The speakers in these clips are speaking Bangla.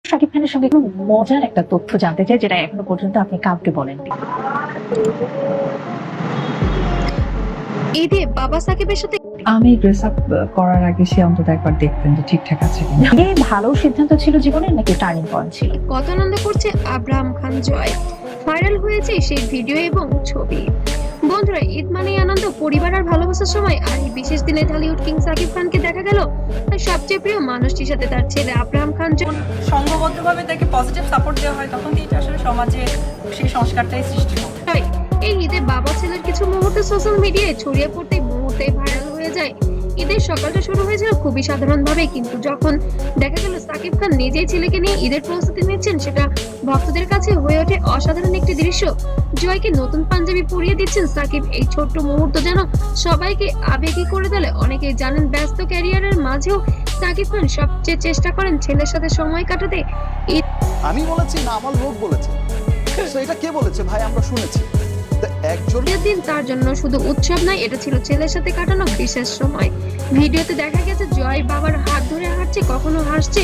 শাকিব খানের সঙ্গে খুব মজার একটা তথ্য জানতে চাই, যেটা এখনো পর্যন্ত আপনি কাউকে বলেননি। ঈদে বাবা সাকিবের সাথে আমি ড্রেস আপ করার আগে সে অন্তত একবার দেখতেন যে ঠিকঠাক আছে কিনা। এই ভালো সিদ্ধান্ত ছিল জীবনের, নাকি টার্নিং পয়েন্ট ছিল? কত আনন্দ করছে আব্রাহাম খান জয়। ভাইরাল হয়েছে সেই ভিডিও এবং ছবি। বন্ধুরা, ঈদ মানেই আনন্দ, পরিবার আর ভালোবাসার সময়। আর এই বিশেষ দিনে ঢালিউড কিং সাকিব খানকে দেখা গেল তার সবচেয়ে প্রিয় মানুষটির সাথে, তার ছেলে আব্রাহাম খান জয়। সংঘবদ্ধভাবে তাকে পজিটিভ সাপোর্ট দেওয়া হয়, তখন এটা আসলে সমাজে সেই সংস্কারটাই সৃষ্টি হয়। এই ঈদে বাবা ছেলের কিছু মুহূর্ত সোশ্যাল মিডিয়ায় ছড়িয়ে পড়তে মুহূর্তে ভাইরাল হয়ে যায়। ঈদের সকালটা শুরু হয়েছিল খুবই সাধারণভাবে, কিন্তু যখন দেখা গেল সাকিব খান নিজেই ছেলেকে নিয়ে ঈদের প্রস্তুতি নিচ্ছেন, সেটা ভক্তদের কাছে হয়ে ওঠে অসাধারণ একটি দৃশ্য। জয়কে নতুন পাঞ্জাবি পরিয়ে দিচ্ছেন সাকিব। এই ছোট্ট মুহূর্ত যেন সবাইকে আবেগী করে তোলে। অনেকেই জানেন, ব্যস্ত ক্যারিয়ারের মাঝেও সাকিব খান সবচেয়ে চেষ্টা করেন ছেলের সাথে সময় কাটাতে। আমি বলেছি না, আমার লোক বলেছে। তো এটা কে বলেছে ভাই? আমরা শুনেছি। তো একজন ঈদের দিন তার জন্য শুধু উৎসব নয়, এটা ছিল ছেলের সাথে কাটানো বিশেষ সময়। ভিডিওতে দেখা গেছে জয় বাবার হাত ধরে হাঁটছে, কখনো হাসছে,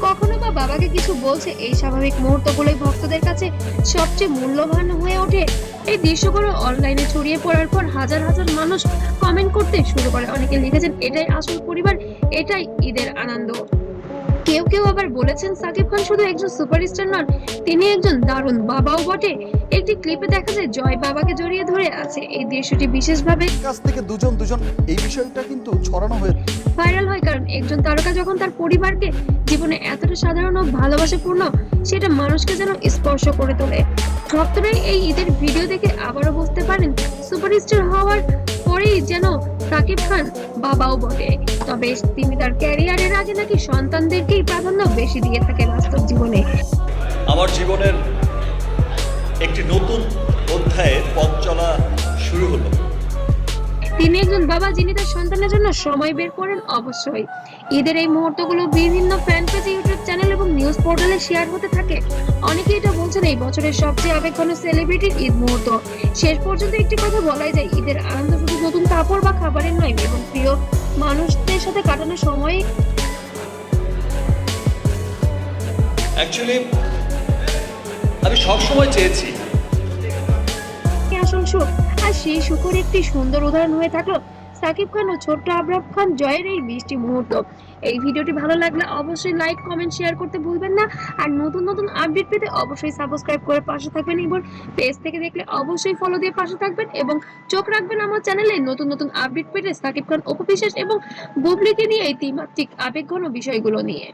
কখনো বা বাবাকে কিছু বলছে। এই স্বাভাবিক মুহূর্তগুলোই ভক্তদের কাছে সবচেয়ে মূল্যবান হয়ে ওঠে। এই দৃশ্যগুলো অনলাইনে ছড়িয়ে পড়ার পর হাজার হাজার মানুষ কমেন্ট করতে শুরু করে। অনেকে লিখেছেন, এটাই আসল পরিবার, এটাই ঈদের আনন্দ। কেউ কেউ আবার বলেছেন, সাকিব খান শুধু একজন সুপারস্টার নন, তিনি একজন দারুণ বাবাও বটে। একটি ক্লিপে দেখা যায় জয় বাবাকে জড়িয়ে ধরে আছে। এই দৃশ্যটি বিশেষভাবে কাছ থেকে দুজন এই বিষয়টা কিন্তু ছড়ানো হয়ে ভাইরাল হয়, কারণ একজন তারকা যখন তার পরিবারকে জীবনে এতটা সাধারণ ও ভালোবাসাপূর্ণ, সেটা মানুষকে যেন স্পর্শ করে তোলে। ভক্তরা এই ঈদের ভিডিও দেখে আবারও বুঝতে পারেন, সুপারস্টার হওয়ার পরেই যেন সাকিব খান বাবাও বটে। তবে তিনি তার ক্যারিয়ারের আগে নাকি সন্তানদেরকেই প্রাধান্য বেশি দিয়ে থাকে বাস্তব জীবনে। আমার জীবনের একটি নতুন অধ্যায়ের পথ চলা শুরু হলো। তিনি একজন বাবা যিনি তার সন্তানের জন্য সময় বের করেন। অবশ্যই ঈদের এই মুহূর্তগুলো বিভিন্ন ফ্যান পেজ, ইউটিউব চ্যানেল এবং নিউজ পোর্টালে শেয়ার হতে থাকে। অনেকে এটা বলছেন এই বছরের সবচেয়ে আবেগঘন সেলিব্রিটির ঈদ মুহূর্ত। শেষ পর্যন্ত একটি কথা বলাই যায়, ঈদের আনন্দ শুধু নতুন কাপড় বা খাবারের নয়, এবং প্রিয় মানুষদের সাথে কাটানো সময়। অ্যাকচুয়ালি আমি সবসময় চেয়েছি আসল সুখ, আর সেই সুখের একটি সুন্দর উদাহরণ হয়ে থাকলো সাকিব খান ও ছোট্ট আব্রাহাম খান জয়ের এই মিষ্টি মুহূর্ত। এই ভিডিওটি ভালো লাগলে অবশ্যই লাইক, কমেন্ট, শেয়ার করতে ভুলবেন না। আর নতুন নতুন আপডেট পেতে অবশ্যই সাবস্ক্রাইব করে পাশে থাকবেন। এবং পেজ থেকে দেখলে অবশ্যই ফলো দিয়ে পাশে থাকবেন এবং চোখ রাখবেন আমার চ্যানেলে নতুন নতুন আপডেট পেতে সাকিব খান, অপু বিশ্বাস এবং বুবলিকে নিয়ে এই ত্রিমাত্রিক আবেগঘন বিষয়গুলো নিয়ে।